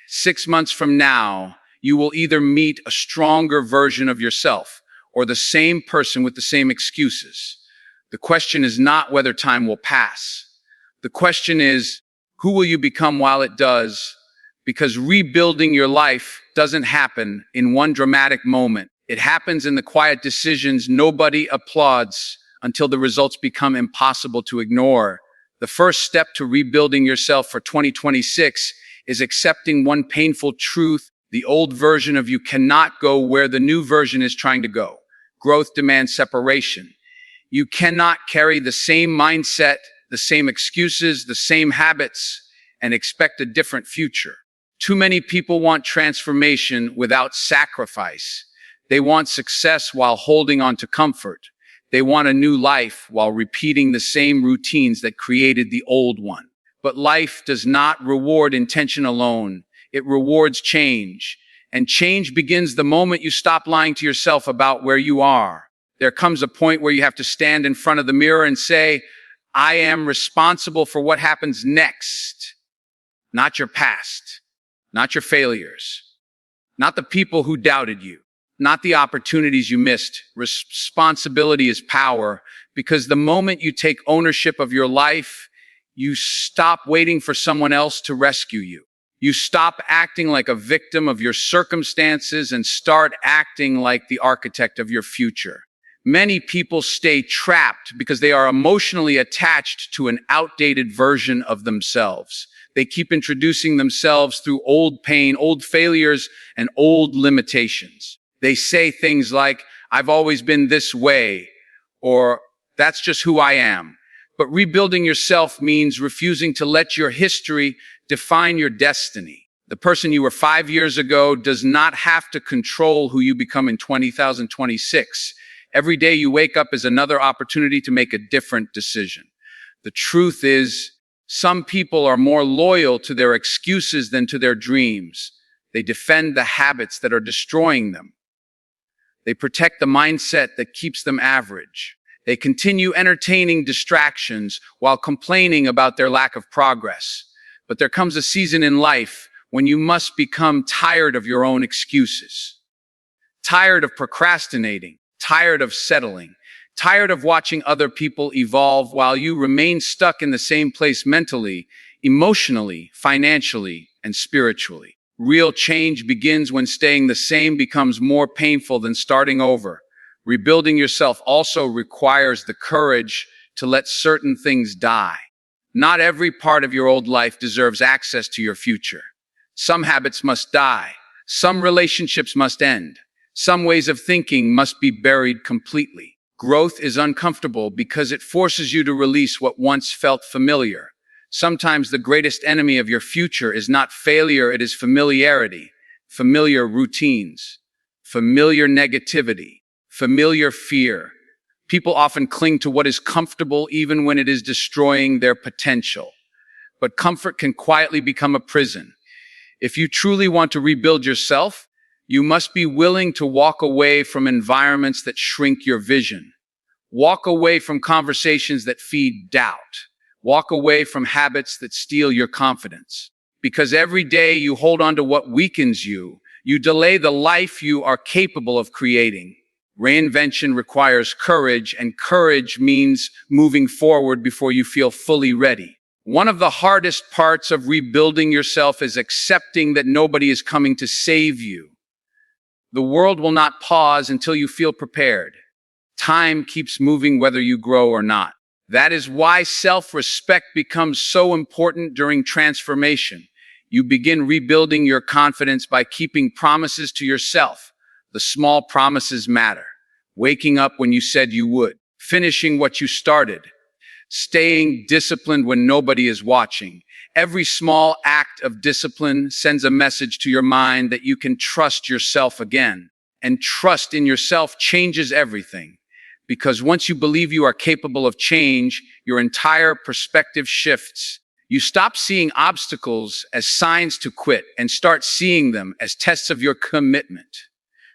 6 months from now, you will either meet a stronger version of yourself or the same person with the same excuses. The question is not whether time will pass. The question is, who will you become while it does? Because rebuilding your life doesn't happen in one dramatic moment. It happens in the quiet decisions nobody applauds until the results become impossible to ignore. The first step to rebuilding yourself for 2026 is accepting one painful truth. The old version of you cannot go where the new version is trying to go. Growth demands separation. You cannot carry the same mindset, the same excuses, the same habits, and expect a different future. Too many people want transformation without sacrifice. They want success while holding on to comfort. They want a new life while repeating the same routines that created the old one. But life does not reward intention alone. It rewards change. And change begins the moment you stop lying to yourself about where you are. There comes a point where you have to stand in front of the mirror and say, I am responsible for what happens next. Not your past, not your failures, not the people who doubted you, not the opportunities you missed. Responsibility is power, because the moment you take ownership of your life, you stop waiting for someone else to rescue you. You stop acting like a victim of your circumstances and start acting like the architect of your future. Many people stay trapped because they are emotionally attached to an outdated version of themselves. They keep introducing themselves through old pain, old failures, and old limitations. They say things like, I've always been this way, or that's just who I am. But rebuilding yourself means refusing to let your history define your destiny. The person you were 5 years ago does not have to control who you become in 2026. Every day you wake up is another opportunity to make a different decision. The truth is, some people are more loyal to their excuses than to their dreams. They defend the habits that are destroying them. They protect the mindset that keeps them average. They continue entertaining distractions while complaining about their lack of progress. But there comes a season in life when you must become tired of your own excuses, tired of procrastinating, tired of settling, tired of watching other people evolve while you remain stuck in the same place mentally, emotionally, financially, and spiritually. Real change begins when staying the same becomes more painful than starting over. Rebuilding yourself also requires the courage to let certain things die. Not every part of your old life deserves access to your future. Some habits must die. Some relationships must end. Some ways of thinking must be buried completely. Growth is uncomfortable because it forces you to release what once felt familiar. Sometimes the greatest enemy of your future is not failure, it is familiarity, familiar routines, familiar negativity, familiar fear. People often cling to what is comfortable even when it is destroying their potential. But comfort can quietly become a prison. If you truly want to rebuild yourself, you must be willing to walk away from environments that shrink your vision. Walk away from conversations that feed doubt. Walk away from habits that steal your confidence. Because every day you hold on to what weakens you, you delay the life you are capable of creating. Reinvention requires courage, and courage means moving forward before you feel fully ready. One of the hardest parts of rebuilding yourself is accepting that nobody is coming to save you. The world will not pause until you feel prepared. Time keeps moving whether you grow or not. That is why self-respect becomes so important during transformation. You begin rebuilding your confidence by keeping promises to yourself. The small promises matter. Waking up when you said you would. Finishing what you started. Staying disciplined when nobody is watching. Every small act of discipline sends a message to your mind that you can trust yourself again. And trust in yourself changes everything. Because once you believe you are capable of change, your entire perspective shifts. You stop seeing obstacles as signs to quit and start seeing them as tests of your commitment.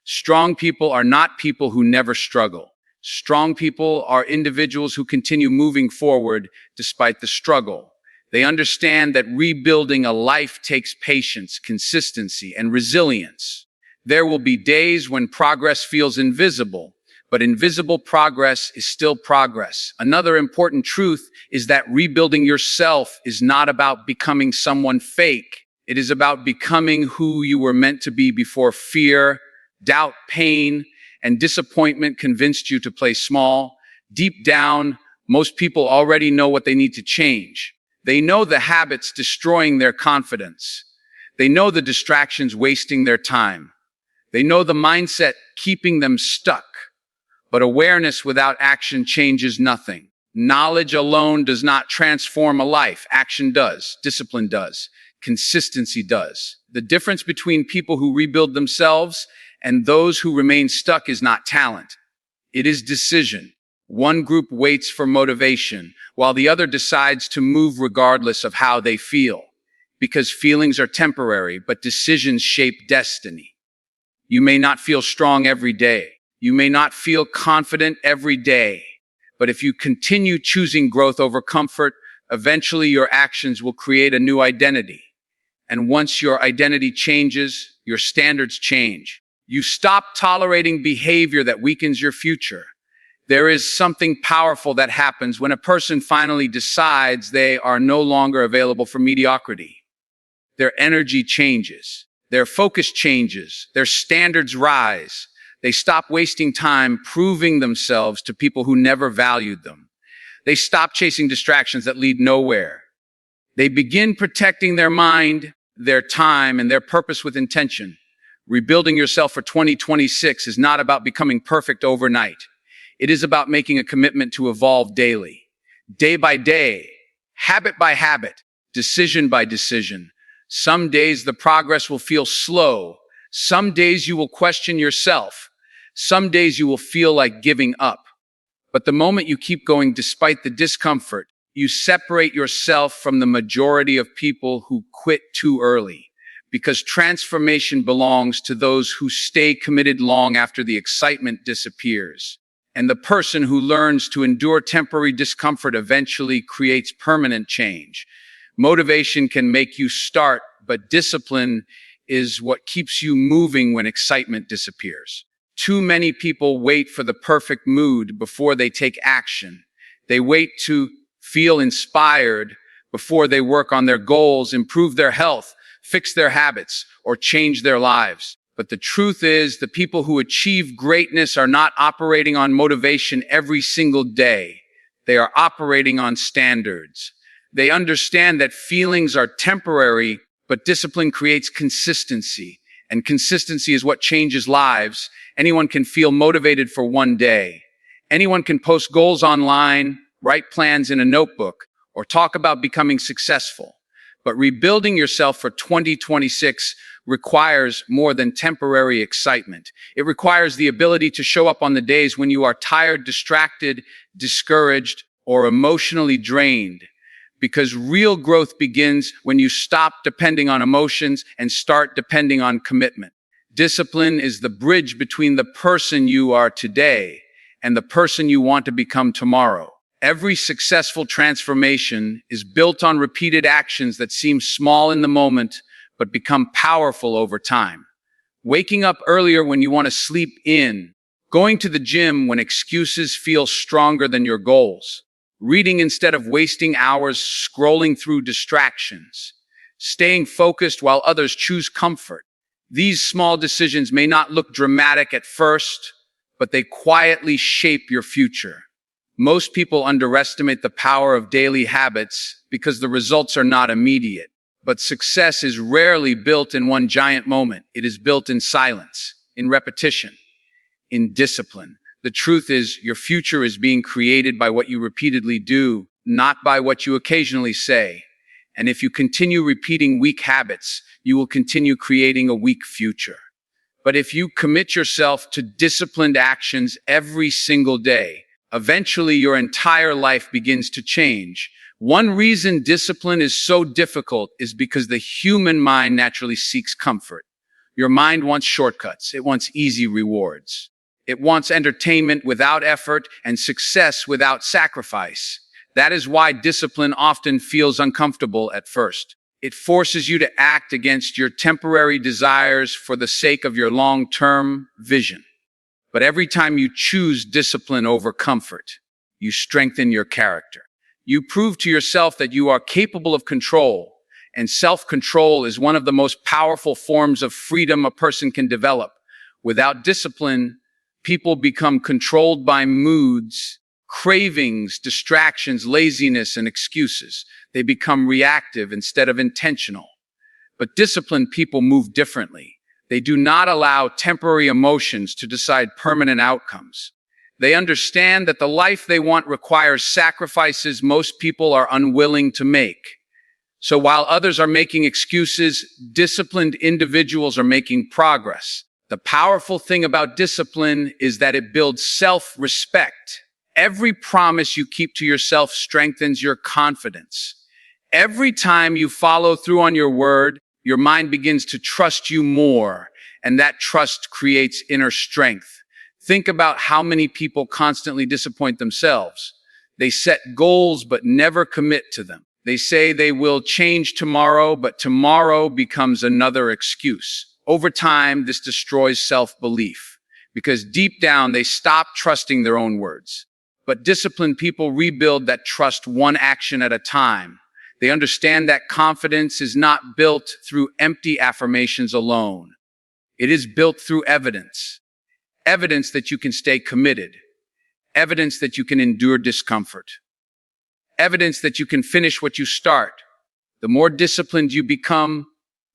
Strong people are not people who never struggle. Strong people are individuals who continue moving forward despite the struggle. They understand that rebuilding a life takes patience, consistency, and resilience. There will be days when progress feels invisible, but invisible progress is still progress. Another important truth is that rebuilding yourself is not about becoming someone fake. It is about becoming who you were meant to be before fear, doubt, pain, and disappointment convinced you to play small. Deep down, most people already know what they need to change. They know the habits destroying their confidence. They know the distractions wasting their time. They know the mindset keeping them stuck. But awareness without action changes nothing. Knowledge alone does not transform a life. Action does. Discipline does. Consistency does. The difference between people who rebuild themselves and those who remain stuck is not talent. It is decision. One group waits for motivation, while the other decides to move regardless of how they feel. Because feelings are temporary, but decisions shape destiny. You may not feel strong every day. You may not feel confident every day. But if you continue choosing growth over comfort, eventually your actions will create a new identity. And once your identity changes, your standards change. You stop tolerating behavior that weakens your future. There is something powerful that happens when a person finally decides they are no longer available for mediocrity. Their energy changes. Their focus changes. Their standards rise. They stop wasting time proving themselves to people who never valued them. They stop chasing distractions that lead nowhere. They begin protecting their mind, their time, and their purpose with intention. Rebuilding yourself for 2026 is not about becoming perfect overnight. It is about making a commitment to evolve daily, day by day, habit by habit, decision by decision. Some days the progress will feel slow. Some days you will question yourself. Some days you will feel like giving up. But the moment you keep going despite the discomfort, you separate yourself from the majority of people who quit too early. Because transformation belongs to those who stay committed long after the excitement disappears. And the person who learns to endure temporary discomfort eventually creates permanent change. Motivation can make you start, but discipline is what keeps you moving when excitement disappears. Too many people wait for the perfect mood before they take action. They wait to feel inspired before they work on their goals, improve their health, fix their habits, or change their lives. But the truth is, the people who achieve greatness are not operating on motivation every single day. They are operating on standards. They understand that feelings are temporary, but discipline creates consistency. And consistency is what changes lives. Anyone can feel motivated for one day. Anyone can post goals online, write plans in a notebook, or talk about becoming successful. But rebuilding yourself for 2026 requires more than temporary excitement. It requires the ability to show up on the days when you are tired, distracted, discouraged, or emotionally drained. Because real growth begins when you stop depending on emotions and start depending on commitment. Discipline is the bridge between the person you are today and the person you want to become tomorrow. Every successful transformation is built on repeated actions that seem small in the moment, but become powerful over time. Waking up earlier when you want to sleep in, going to the gym when excuses feel stronger than your goals, reading instead of wasting hours scrolling through distractions, staying focused while others choose comfort. These small decisions may not look dramatic at first, but they quietly shape your future. Most people underestimate the power of daily habits because the results are not immediate. But success is rarely built in one giant moment. It is built in silence, in repetition, in discipline. The truth is, your future is being created by what you repeatedly do, not by what you occasionally say. And if you continue repeating weak habits, you will continue creating a weak future. But if you commit yourself to disciplined actions every single day, eventually your entire life begins to change. One reason discipline is so difficult is because the human mind naturally seeks comfort. Your mind wants shortcuts. It wants easy rewards. It wants entertainment without effort and success without sacrifice. That is why discipline often feels uncomfortable at first. It forces you to act against your temporary desires for the sake of your long-term vision. But every time you choose discipline over comfort, you strengthen your character. You prove to yourself that you are capable of control, and self-control is one of the most powerful forms of freedom a person can develop. Without discipline, people become controlled by moods, cravings, distractions, laziness, and excuses. They become reactive instead of intentional. But disciplined people move differently. They do not allow temporary emotions to decide permanent outcomes. They understand that the life they want requires sacrifices most people are unwilling to make. So while others are making excuses, disciplined individuals are making progress. The powerful thing about discipline is that it builds self-respect. Every promise you keep to yourself strengthens your confidence. Every time you follow through on your word, your mind begins to trust you more, and that trust creates inner strength. Think about how many people constantly disappoint themselves. They set goals but never commit to them. They say they will change tomorrow, but tomorrow becomes another excuse. Over time, this destroys self-belief because deep down they stop trusting their own words. But disciplined people rebuild that trust one action at a time. They understand that confidence is not built through empty affirmations alone. It is built through evidence. Evidence that you can stay committed. Evidence that you can endure discomfort. Evidence that you can finish what you start. The more disciplined you become,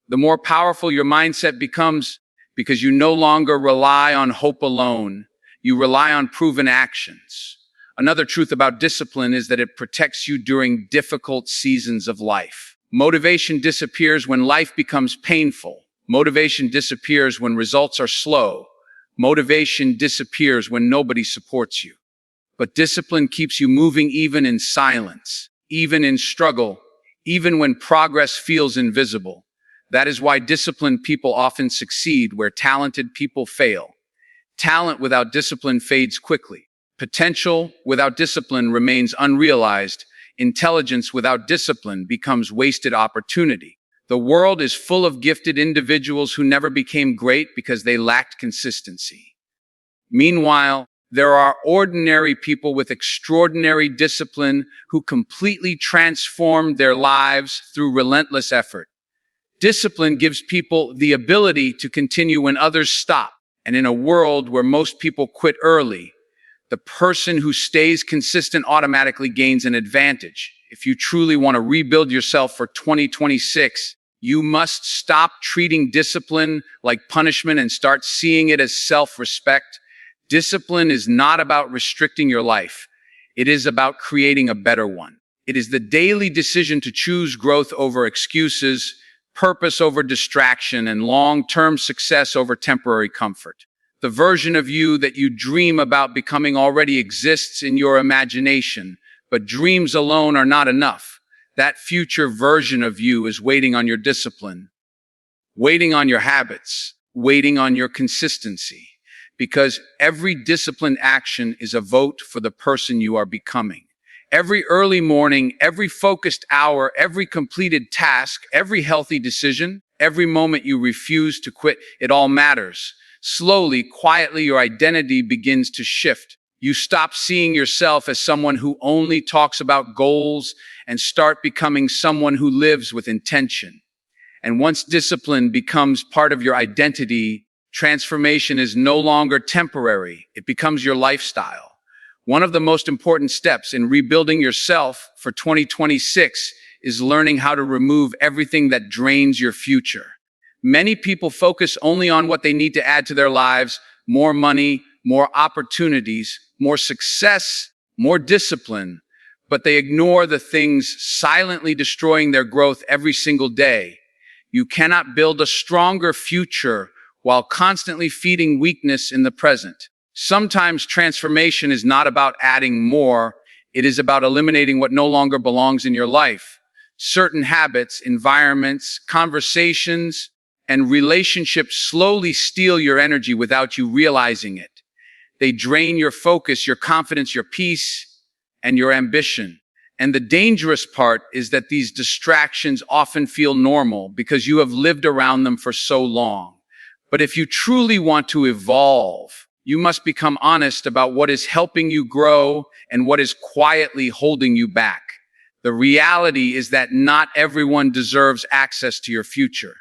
the more powerful your mindset becomes because you no longer rely on hope alone. You rely on proven actions. Another truth about discipline is that it protects you during difficult seasons of life. Motivation disappears when life becomes painful. Motivation disappears when results are slow. Motivation disappears when nobody supports you. But discipline keeps you moving even in silence, even in struggle, even when progress feels invisible. That is why disciplined people often succeed where talented people fail. Talent without discipline fades quickly. Potential without discipline remains unrealized. Intelligence without discipline becomes wasted opportunity. The world is full of gifted individuals who never became great because they lacked consistency. Meanwhile, there are ordinary people with extraordinary discipline who completely transformed their lives through relentless effort. Discipline gives people the ability to continue when others stop. And in a world where most people quit early, the person who stays consistent automatically gains an advantage. If you truly want to rebuild yourself for 2026, you must stop treating discipline like punishment and start seeing it as self-respect. Discipline is not about restricting your life. It is about creating a better one. It is the daily decision to choose growth over excuses, purpose over distraction, and long-term success over temporary comfort. The version of you that you dream about becoming already exists in your imagination, but dreams alone are not enough. That future version of you is waiting on your discipline, waiting on your habits, waiting on your consistency, because every disciplined action is a vote for the person you are becoming. Every early morning, every focused hour, every completed task, every healthy decision, every moment you refuse to quit, it all matters. Slowly, quietly, your identity begins to shift. You stop seeing yourself as someone who only talks about goals and start becoming someone who lives with intention. And once discipline becomes part of your identity, transformation is no longer temporary. It becomes your lifestyle. One of the most important steps in rebuilding yourself for 2026 is learning how to remove everything that drains your future. Many people focus only on what they need to add to their lives: more money, more opportunities, more success, more discipline, but they ignore the things silently destroying their growth every single day. You cannot build a stronger future while constantly feeding weakness in the present. Sometimes transformation is not about adding more, it is about eliminating what no longer belongs in your life. Certain habits, environments, conversations, and relationships slowly steal your energy without you realizing it. They drain your focus, your confidence, your peace, and your ambition. And the dangerous part is that these distractions often feel normal because you have lived around them for so long. But if you truly want to evolve, you must become honest about what is helping you grow and what is quietly holding you back. The reality is that not everyone deserves access to your future.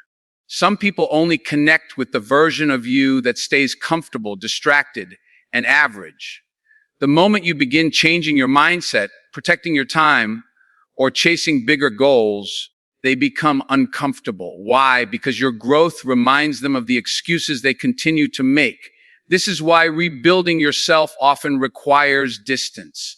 Some people only connect with the version of you that stays comfortable, distracted, and average. The moment you begin changing your mindset, protecting your time, or chasing bigger goals, they become uncomfortable. Why? Because your growth reminds them of the excuses they continue to make. This is why rebuilding yourself often requires distance.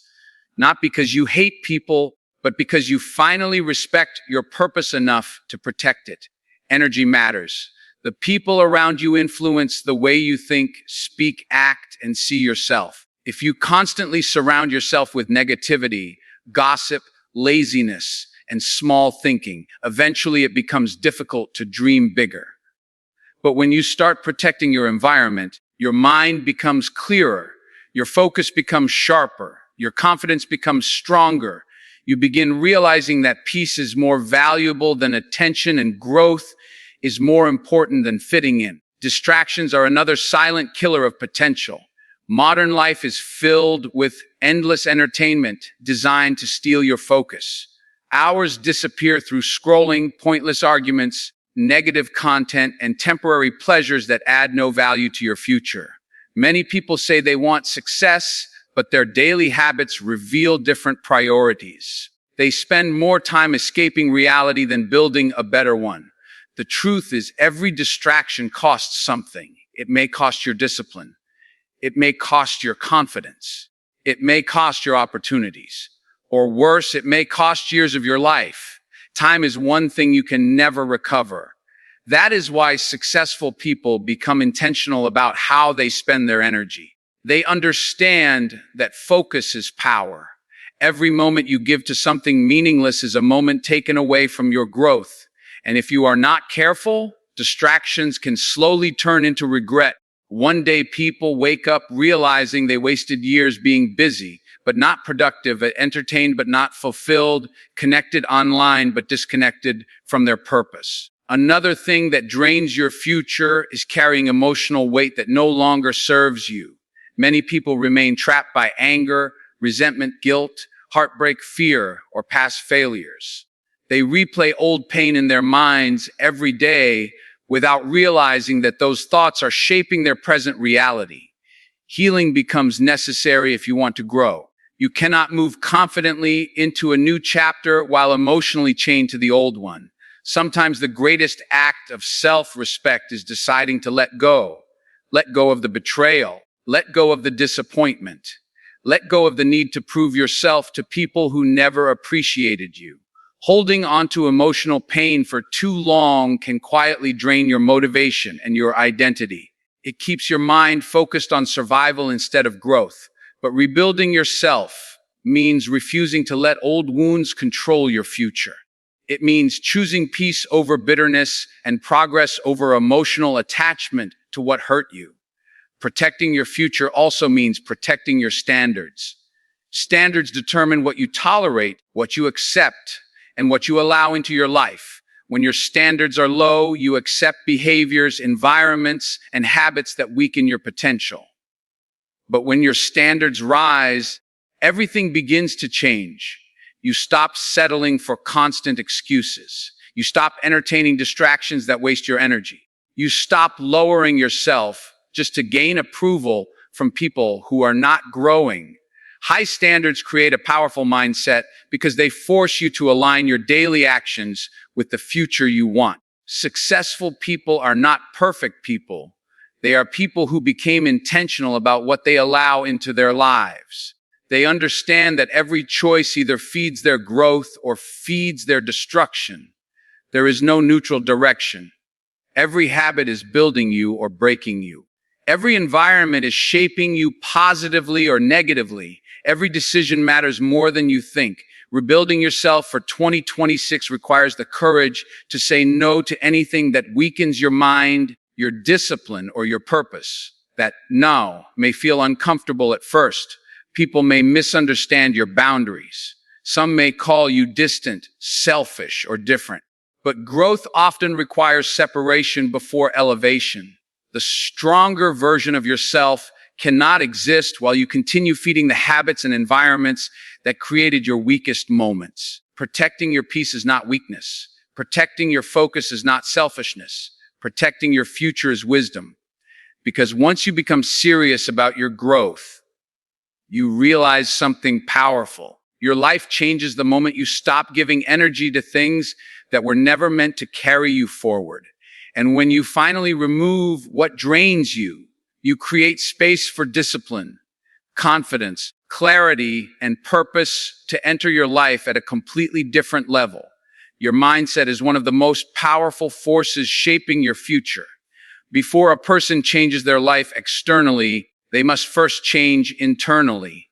Not because you hate people, but because you finally respect your purpose enough to protect it. Energy matters. The people around you influence the way you think, speak, act, and see yourself. If you constantly surround yourself with negativity, gossip, laziness, and small thinking, eventually it becomes difficult to dream bigger. But when you start protecting your environment, your mind becomes clearer, your focus becomes sharper, your confidence becomes stronger. You begin realizing that peace is more valuable than attention and growth is more important than fitting in. Distractions are another silent killer of potential. Modern life is filled with endless entertainment designed to steal your focus. Hours disappear through scrolling, pointless arguments, negative content, and temporary pleasures that add no value to your future. Many people say they want success, but their daily habits reveal different priorities. They spend more time escaping reality than building a better one. The truth is, every distraction costs something. It may cost your discipline. It may cost your confidence. It may cost your opportunities. Or worse, it may cost years of your life. Time is one thing you can never recover. That is why successful people become intentional about how they spend their energy. They understand that focus is power. Every moment you give to something meaningless is a moment taken away from your growth. And if you are not careful, distractions can slowly turn into regret. One day people wake up realizing they wasted years being busy, but not productive, entertained but not fulfilled, connected online but disconnected from their purpose. Another thing that drains your future is carrying emotional weight that no longer serves you. Many people remain trapped by anger, resentment, guilt, heartbreak, fear, or past failures. They replay old pain in their minds every day without realizing that those thoughts are shaping their present reality. Healing becomes necessary if you want to grow. You cannot move confidently into a new chapter while emotionally chained to the old one. Sometimes the greatest act of self-respect is deciding to let go. Let go of the betrayal. Let go of the disappointment. Let go of the need to prove yourself to people who never appreciated you. Holding onto emotional pain for too long can quietly drain your motivation and your identity. It keeps your mind focused on survival instead of growth. But rebuilding yourself means refusing to let old wounds control your future. It means choosing peace over bitterness and progress over emotional attachment to what hurt you. Protecting your future also means protecting your standards. Standards determine what you tolerate, what you accept, and what you allow into your life. When your standards are low, you accept behaviors, environments, and habits that weaken your potential. But when your standards rise, everything begins to change. You stop settling for constant excuses. You stop entertaining distractions that waste your energy. You stop lowering yourself just to gain approval from people who are not growing. High standards create a powerful mindset because they force you to align your daily actions with the future you want. Successful people are not perfect people. They are people who became intentional about what they allow into their lives. They understand that every choice either feeds their growth or feeds their destruction. There is no neutral direction. Every habit is building you or breaking you. Every environment is shaping you positively or negatively. Every decision matters more than you think. Rebuilding yourself for 2026 requires the courage to say no to anything that weakens your mind, your discipline, or your purpose. That no may feel uncomfortable at first. People may misunderstand your boundaries. Some may call you distant, selfish, or different. But growth often requires separation before elevation. The stronger version of yourself cannot exist while you continue feeding the habits and environments that created your weakest moments. Protecting your peace is not weakness. Protecting your focus is not selfishness. Protecting your future is wisdom. Because once you become serious about your growth, you realize something powerful. Your life changes the moment you stop giving energy to things that were never meant to carry you forward. And when you finally remove what drains you, you create space for discipline, confidence, clarity, and purpose to enter your life at a completely different level. Your mindset is one of the most powerful forces shaping your future. Before a person changes their life externally, they must first change internally.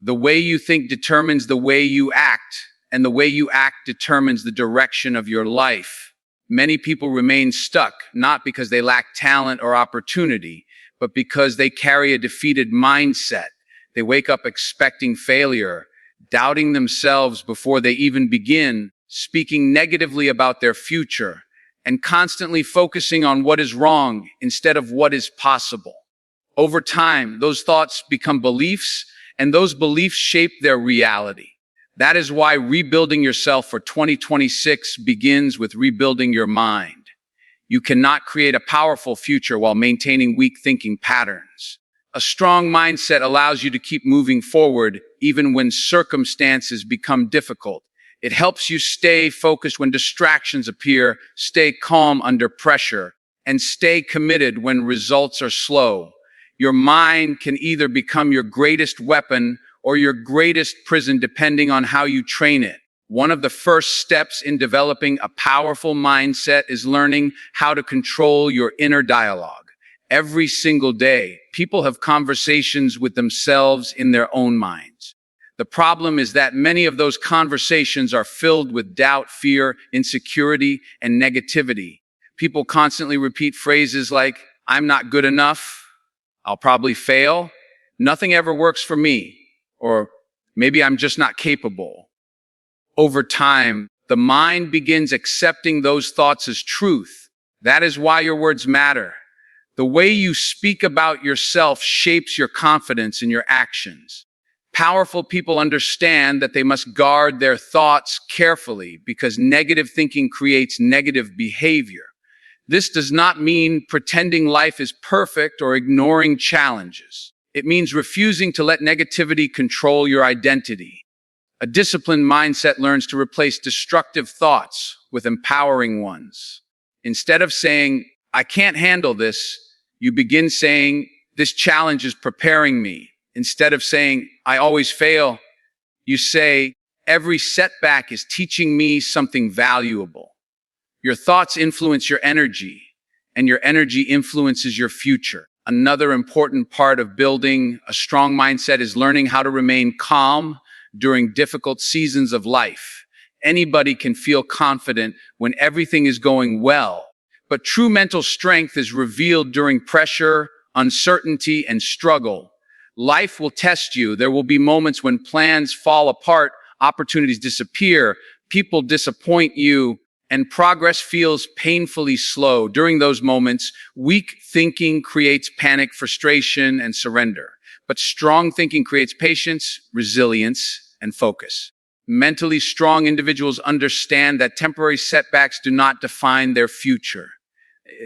The way you think determines the way you act, and the way you act determines the direction of your life. Many people remain stuck, not because they lack talent or opportunity, but because they carry a defeated mindset. They wake up expecting failure, doubting themselves before they even begin, speaking negatively about their future, and constantly focusing on what is wrong instead of what is possible. Over time, those thoughts become beliefs, and those beliefs shape their reality. That is why rebuilding yourself for 2026 begins with rebuilding your mind. You cannot create a powerful future while maintaining weak thinking patterns. A strong mindset allows you to keep moving forward even when circumstances become difficult. It helps you stay focused when distractions appear, stay calm under pressure, and stay committed when results are slow. Your mind can either become your greatest weapon or your greatest prison depending on how you train it. One of the first steps in developing a powerful mindset is learning how to control your inner dialogue. Every single day, people have conversations with themselves in their own minds. The problem is that many of those conversations are filled with doubt, fear, insecurity, and negativity. People constantly repeat phrases like, "I'm not good enough," "I'll probably fail," "Nothing ever works for me," or "Maybe I'm just not capable." Over time, the mind begins accepting those thoughts as truth. That is why your words matter. The way you speak about yourself shapes your confidence and your actions. Powerful people understand that they must guard their thoughts carefully because negative thinking creates negative behavior. This does not mean pretending life is perfect or ignoring challenges. It means refusing to let negativity control your identity. A disciplined mindset learns to replace destructive thoughts with empowering ones. Instead of saying, "I can't handle this," you begin saying, "This challenge is preparing me." Instead of saying, "I always fail," you say, "Every setback is teaching me something valuable." Your thoughts influence your energy, and your energy influences your future. Another important part of building a strong mindset is learning how to remain calm during difficult seasons of life. Anybody can feel confident when everything is going well, but true mental strength is revealed during pressure, uncertainty, and struggle. Life will test you. There will be moments when plans fall apart, opportunities disappear, people disappoint you, and progress feels painfully slow. During those moments, weak thinking creates panic, frustration, and surrender. But strong thinking creates patience, resilience, and focus. Mentally strong individuals understand that temporary setbacks do not define their future.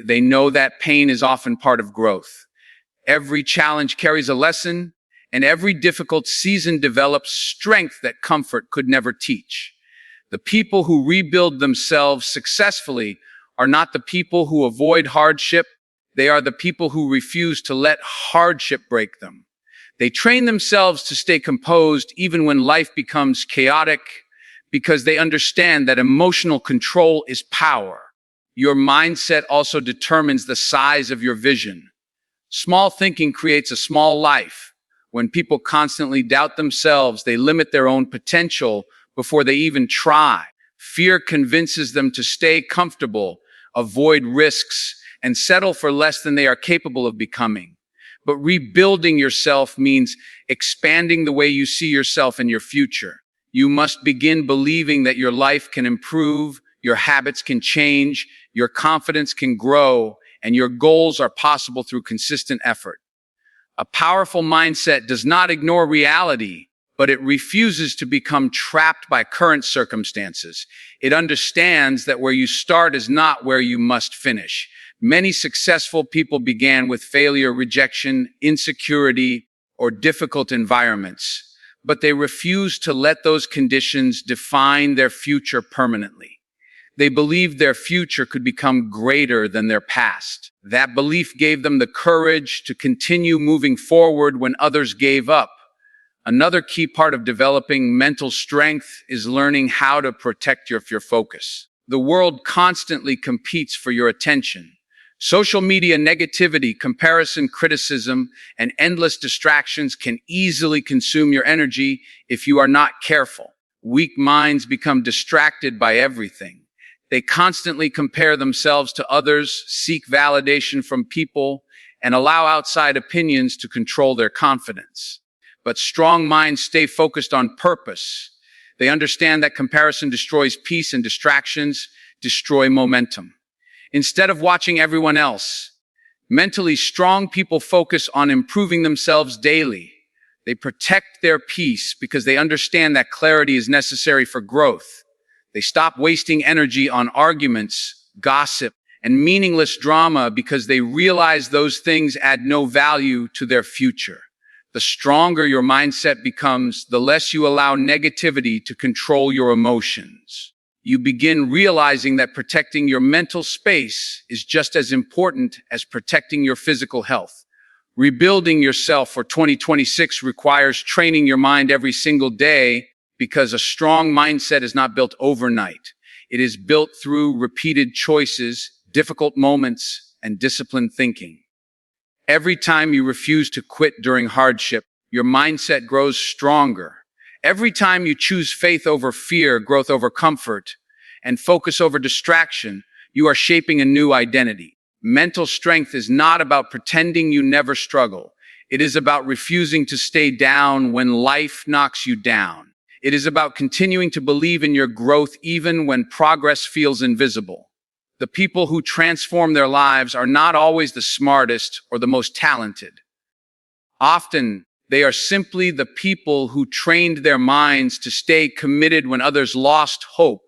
They know that pain is often part of growth. Every challenge carries a lesson, and every difficult season develops strength that comfort could never teach. The people who rebuild themselves successfully are not the people who avoid hardship. They are the people who refuse to let hardship break them. They train themselves to stay composed even when life becomes chaotic because they understand that emotional control is power. Your mindset also determines the size of your vision. Small thinking creates a small life. When people constantly doubt themselves, they limit their own potential before they even try. Fear convinces them to stay comfortable, avoid risks, and settle for less than they are capable of becoming. But rebuilding yourself means expanding the way you see yourself and your future. You must begin believing that your life can improve, your habits can change, your confidence can grow, and your goals are possible through consistent effort. A powerful mindset does not ignore reality, but it refuses to become trapped by current circumstances. It understands that where you start is not where you must finish. Many successful people began with failure, rejection, insecurity, or difficult environments, but they refused to let those conditions define their future permanently. They believed their future could become greater than their past. That belief gave them the courage to continue moving forward when others gave up. Another key part of developing mental strength is learning how to protect your focus. The world constantly competes for your attention. Social media negativity, comparison, criticism, and endless distractions can easily consume your energy if you are not careful. Weak minds become distracted by everything. They constantly compare themselves to others, seek validation from people, and allow outside opinions to control their confidence. But strong minds stay focused on purpose. They understand that comparison destroys peace and distractions destroy momentum. Instead of watching everyone else, mentally strong people focus on improving themselves daily. They protect their peace because they understand that clarity is necessary for growth. They stop wasting energy on arguments, gossip, and meaningless drama because they realize those things add no value to their future. The stronger your mindset becomes, the less you allow negativity to control your emotions. You begin realizing that protecting your mental space is just as important as protecting your physical health. Rebuilding yourself for 2026 requires training your mind every single day, because a strong mindset is not built overnight. It is built through repeated choices, difficult moments, and disciplined thinking. Every time you refuse to quit during hardship, your mindset grows stronger. Every time you choose faith over fear, growth over comfort, and focus over distraction, you are shaping a new identity. Mental strength is not about pretending you never struggle. It is about refusing to stay down when life knocks you down. It is about continuing to believe in your growth even when progress feels invisible. The people who transform their lives are not always the smartest or the most talented. Often, they are simply the people who trained their minds to stay committed when others lost hope.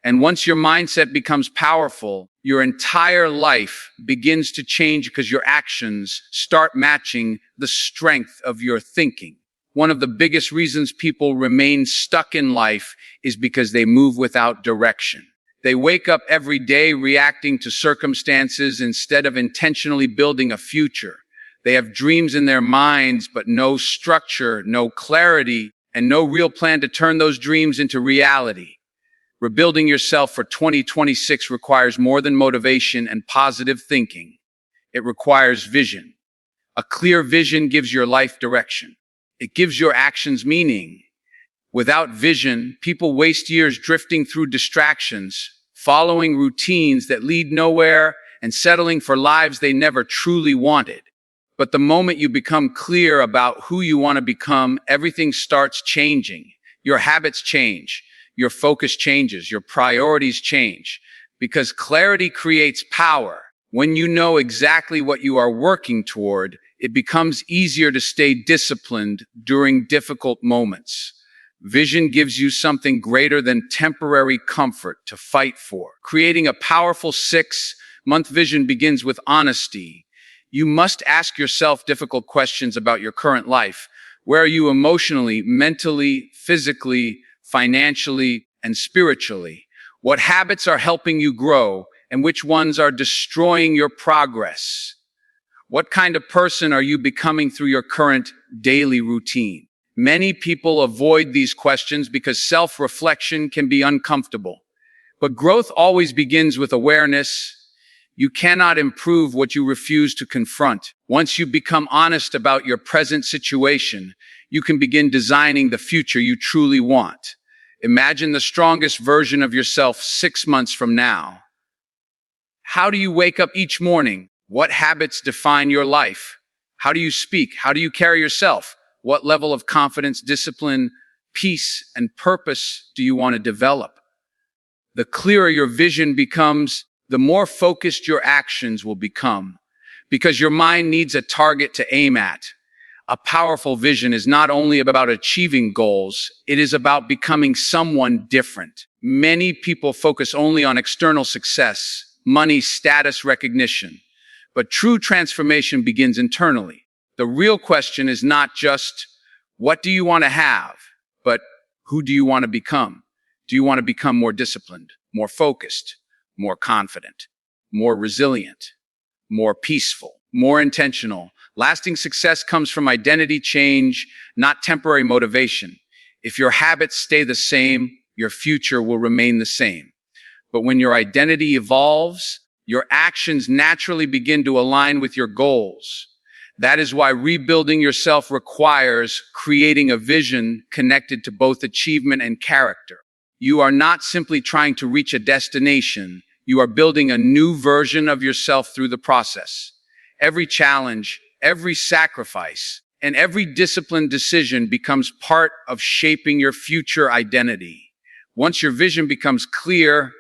And once your mindset becomes powerful, your entire life begins to change because your actions start matching the strength of your thinking. One of the biggest reasons people remain stuck in life is because they move without direction. They wake up every day reacting to circumstances instead of intentionally building a future. They have dreams in their minds, but no structure, no clarity, and no real plan to turn those dreams into reality. Rebuilding yourself for 2026 requires more than motivation and positive thinking. It requires vision. A clear vision gives your life direction. It gives your actions meaning. Without vision, people waste years drifting through distractions, following routines that lead nowhere, and settling for lives they never truly wanted. But the moment you become clear about who you want to become, everything starts changing. Your habits change, your focus changes, your priorities change, because clarity creates power. When you know exactly what you are working toward, it becomes easier to stay disciplined during difficult moments. Vision gives you something greater than temporary comfort to fight for. Creating a powerful 6-month vision begins with honesty. You must ask yourself difficult questions about your current life. Where are you emotionally, mentally, physically, financially, and spiritually? What habits are helping you grow, and which ones are destroying your progress? What kind of person are you becoming through your current daily routine? Many people avoid these questions because self-reflection can be uncomfortable. But growth always begins with awareness. You cannot improve what you refuse to confront. Once you become honest about your present situation, you can begin designing the future you truly want. Imagine the strongest version of yourself 6 months from now. How do you wake up each morning? What habits define your life? How do you speak? How do you carry yourself? What level of confidence, discipline, peace, and purpose do you want to develop? The clearer your vision becomes, the more focused your actions will become, because your mind needs a target to aim at. A powerful vision is not only about achieving goals, it is about becoming someone different. Many people focus only on external success, money, status, recognition. But true transformation begins internally. The real question is not just, what do you want to have, but who do you want to become? Do you want to become more disciplined, more focused, more confident, more resilient, more peaceful, more intentional? Lasting success comes from identity change, not temporary motivation. If your habits stay the same, your future will remain the same. But when your identity evolves, your actions naturally begin to align with your goals. That is why rebuilding yourself requires creating a vision connected to both achievement and character. You are not simply trying to reach a destination, you are building a new version of yourself through the process. Every challenge, every sacrifice, and every disciplined decision becomes part of shaping your future identity. Once your vision becomes clear,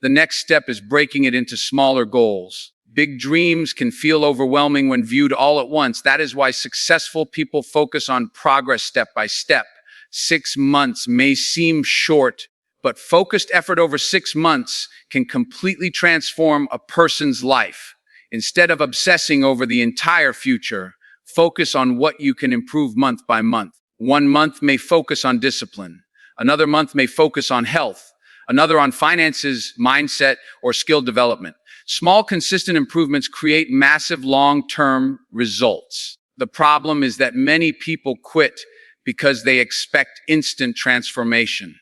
the next step is breaking it into smaller goals. Big dreams can feel overwhelming when viewed all at once. That is why successful people focus on progress step by step. 6 months may seem short, but focused effort over 6 months can completely transform a person's life. Instead of obsessing over the entire future, focus on what you can improve month by month. 1 month may focus on discipline. Another month may focus on health. Another on finances, mindset, or skill development. Small, consistent improvements create massive long-term results. The problem is that many people quit because they expect instant transformation.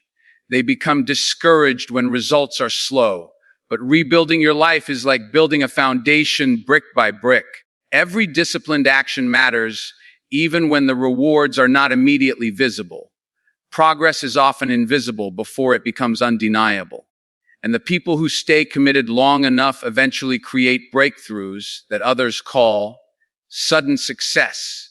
They become discouraged when results are slow. But rebuilding your life is like building a foundation brick by brick. Every disciplined action matters, even when the rewards are not immediately visible. Progress is often invisible before it becomes undeniable. And the people who stay committed long enough eventually create breakthroughs that others call sudden success.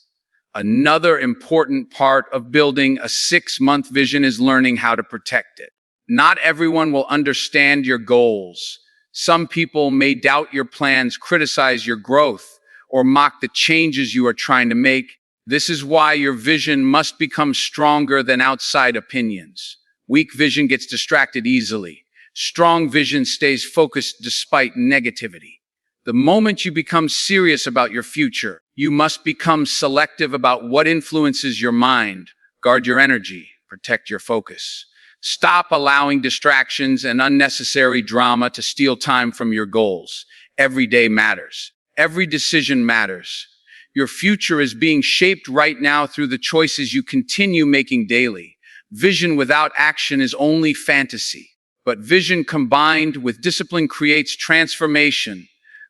Another important part of building a 6-month vision is learning how to protect it. Not everyone will understand your goals. Some people may doubt your plans, criticize your growth, or mock the changes you are trying to make. This is why your vision must become stronger than outside opinions. Weak vision gets distracted easily. Strong vision stays focused despite negativity. The moment you become serious about your future, you must become selective about what influences your mind. Guard your energy, protect your focus. Stop allowing distractions and unnecessary drama to steal time from your goals. Every day matters. Every decision matters. Your future is being shaped right now through the choices you continue making daily. Vision without action is only fantasy. But vision combined with discipline creates transformation.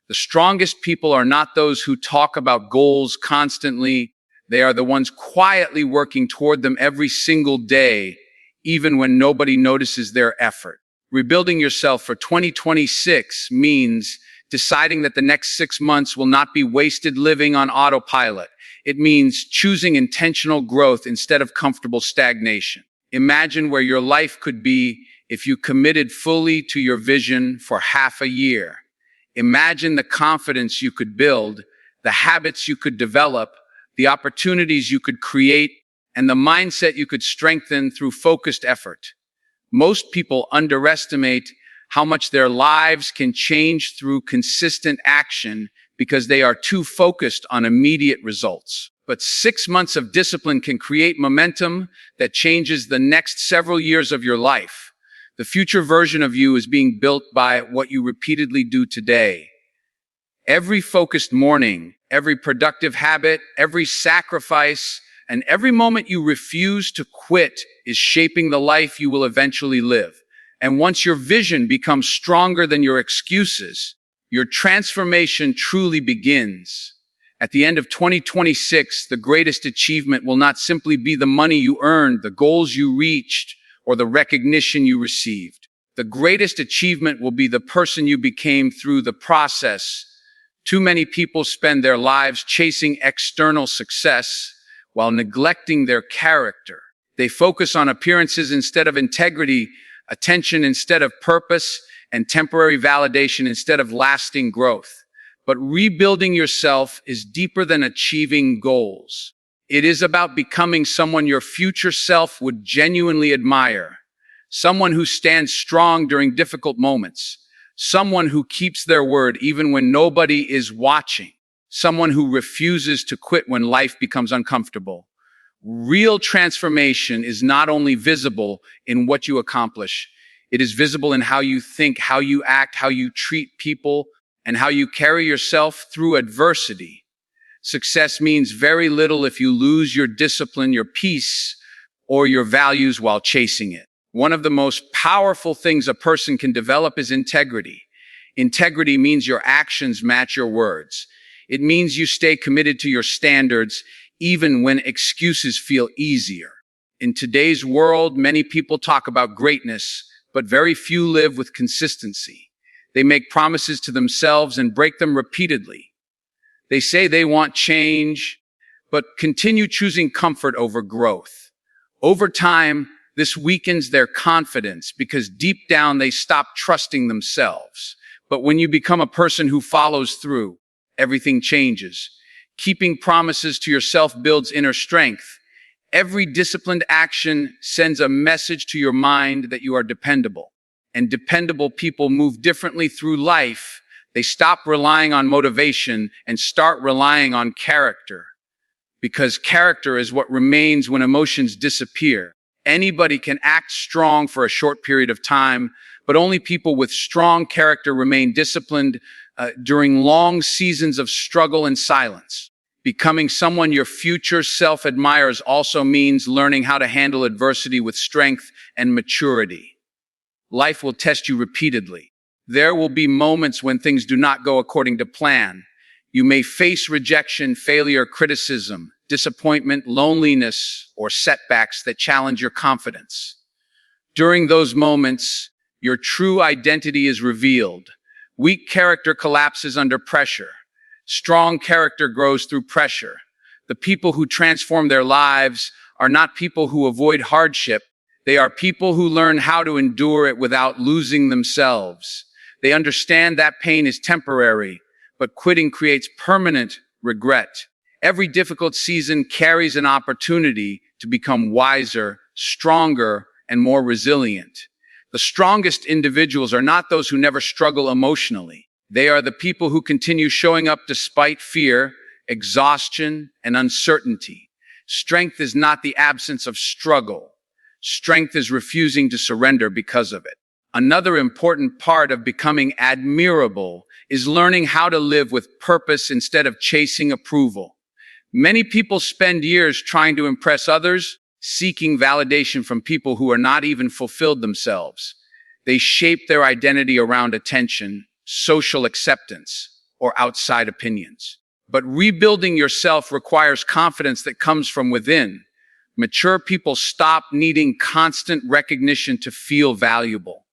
The strongest people are not those who talk about goals constantly. They are the ones quietly working toward them every single day, even when nobody notices their effort. Rebuilding yourself for 2026 means deciding that the next 6 months will not be wasted living on autopilot. It means choosing intentional growth instead of comfortable stagnation. Imagine where your life could be if you committed fully to your vision for half a year. Imagine the confidence you could build, the habits you could develop, the opportunities you could create, and the mindset you could strengthen through focused effort. Most people underestimate how much their lives can change through consistent action because they are too focused on immediate results. But 6 months of discipline can create momentum that changes the next several years of your life. The future version of you is being built by what you repeatedly do today. Every focused morning, every productive habit, every sacrifice, and every moment you refuse to quit is shaping the life you will eventually live. And once your vision becomes stronger than your excuses, your transformation truly begins. At the end of 2026, the greatest achievement will not simply be the money you earned, the goals you reached, or the recognition you received. The greatest achievement will be the person you became through the process. Too many people spend their lives chasing external success while neglecting their character. They focus on appearances instead of integrity, attention instead of purpose, and temporary validation instead of lasting growth. But rebuilding yourself is deeper than achieving goals. It is about becoming someone your future self would genuinely admire, someone who stands strong during difficult moments, someone who keeps their word even when nobody is watching, someone who refuses to quit when life becomes uncomfortable. Real transformation is not only visible in what you accomplish, it is visible in how you think, how you act, how you treat people, and how you carry yourself through adversity. Success means very little if you lose your discipline, your peace, or your values while chasing it. One of the most powerful things a person can develop is integrity. Integrity means your actions match your words. It means you stay committed to your standards, even when excuses feel easier. In today's world, many people talk about greatness, but very few live with consistency. They make promises to themselves and break them repeatedly. They say they want change, but continue choosing comfort over growth. Over time, this weakens their confidence because deep down they stop trusting themselves. But when you become a person who follows through, everything changes. Keeping promises to yourself builds inner strength. Every disciplined action sends a message to your mind that you are dependable. And dependable people move differently through life. They stop relying on motivation and start relying on character. Because character is what remains when emotions disappear. Anybody can act strong for a short period of time, but only people with strong character remain disciplined during long seasons of struggle and silence. Becoming someone your future self admires also means learning how to handle adversity with strength and maturity. Life will test you repeatedly. There will be moments when things do not go according to plan. You may face rejection, failure, criticism, disappointment, loneliness, or setbacks that challenge your confidence. During those moments, your true identity is revealed. Weak character collapses under pressure. Strong character grows through pressure. The people who transform their lives are not people who avoid hardship. They are people who learn how to endure it without losing themselves. They understand that pain is temporary, but quitting creates permanent regret. Every difficult season carries an opportunity to become wiser, stronger, and more resilient. The strongest individuals are not those who never struggle emotionally. They are the people who continue showing up despite fear, exhaustion, and uncertainty. Strength is not the absence of struggle. Strength is refusing to surrender because of it. Another important part of becoming admirable is learning how to live with purpose instead of chasing approval. Many people spend years trying to impress others, seeking validation from people who are not even fulfilled themselves. They shape their identity around attention, social acceptance, or outside opinions. But rebuilding yourself requires confidence that comes from within. Mature people stop needing constant recognition to feel valuable.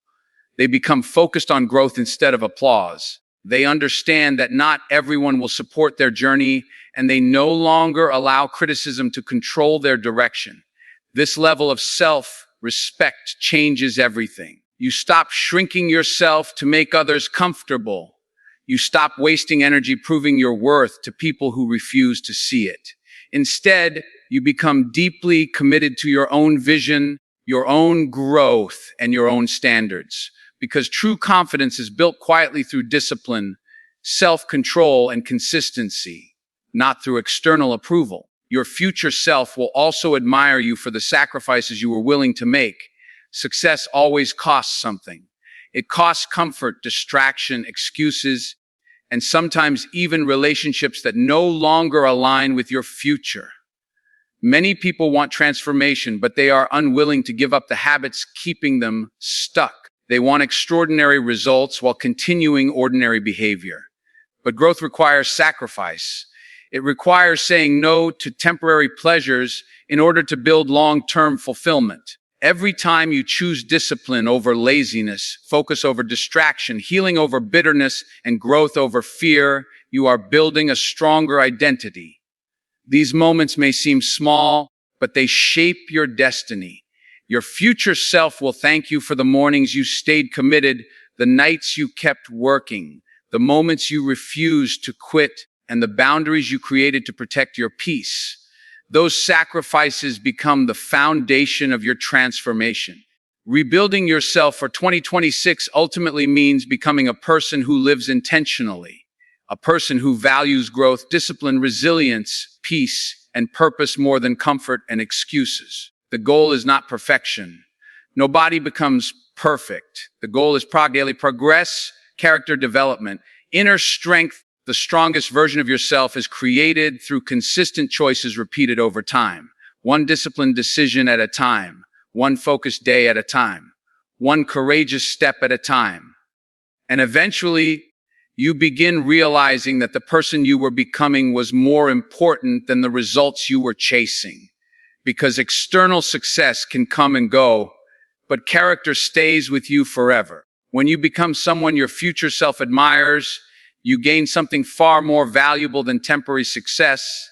They become focused on growth instead of applause. They understand that not everyone will support their journey, and they no longer allow criticism to control their direction. This level of self-respect changes everything. You stop shrinking yourself to make others comfortable. You stop wasting energy proving your worth to people who refuse to see it. Instead, you become deeply committed to your own vision, your own growth, and your own standards. Because true confidence is built quietly through discipline, self-control, and consistency, not through external approval. Your future self will also admire you for the sacrifices you were willing to make. Success always costs something. It costs comfort, distraction, excuses, and sometimes even relationships that no longer align with your future. Many people want transformation, but they are unwilling to give up the habits keeping them stuck. They want extraordinary results while continuing ordinary behavior. But growth requires sacrifice. It requires saying no to temporary pleasures in order to build long-term fulfillment. Every time you choose discipline over laziness, focus over distraction, healing over bitterness, and growth over fear, you are building a stronger identity. These moments may seem small, but they shape your destiny. Your future self will thank you for the mornings you stayed committed, the nights you kept working, the moments you refused to quit, and the boundaries you created to protect your peace. Those sacrifices become the foundation of your transformation. Rebuilding yourself for 2026 ultimately means becoming a person who lives intentionally, a person who values growth, discipline, resilience, peace, and purpose more than comfort and excuses. The goal is not perfection. Nobody becomes perfect. The goal is daily progress, character development, inner strength. The strongest version of yourself is created through consistent choices repeated over time. One disciplined decision at a time. One focused day at a time. One courageous step at a time. And eventually, you begin realizing that the person you were becoming was more important than the results you were chasing. Because external success can come and go, but character stays with you forever. When you become someone your future self admires, you gain something far more valuable than temporary success.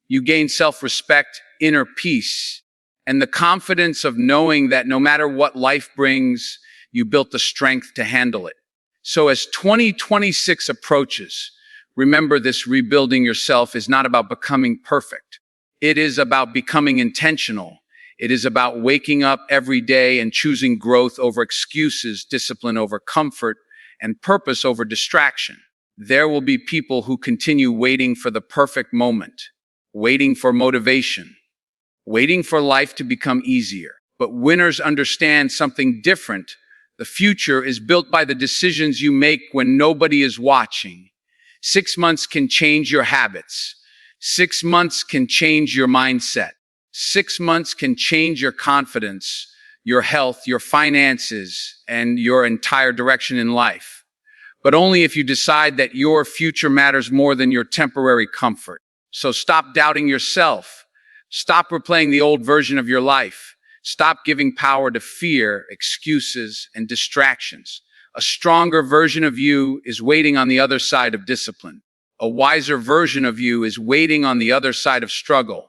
You gain self-respect, inner peace, and the confidence of knowing that no matter what life brings, you built the strength to handle it. So as 2026 approaches, remember this: rebuilding yourself is not about becoming perfect. It is about becoming intentional. It is about waking up every day and choosing growth over excuses, discipline over comfort, and purpose over distraction. There will be people who continue waiting for the perfect moment, waiting for motivation, waiting for life to become easier. But winners understand something different. The future is built by the decisions you make when nobody is watching. 6 months can change your habits. 6 months can change your mindset. 6 months can change your confidence, your health, your finances, and your entire direction in life. But only if you decide that your future matters more than your temporary comfort. So stop doubting yourself. Stop replaying the old version of your life. Stop giving power to fear, excuses, and distractions. A stronger version of you is waiting on the other side of discipline. A wiser version of you is waiting on the other side of struggle.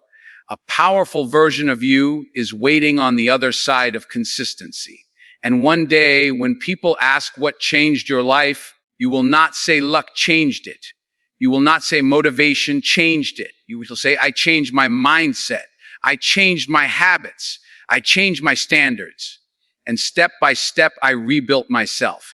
A powerful version of you is waiting on the other side of consistency. And one day, when people ask what changed your life, you will not say luck changed it. You will not say motivation changed it. You will say, I changed my mindset. I changed my habits. I changed my standards. And step by step, I rebuilt myself.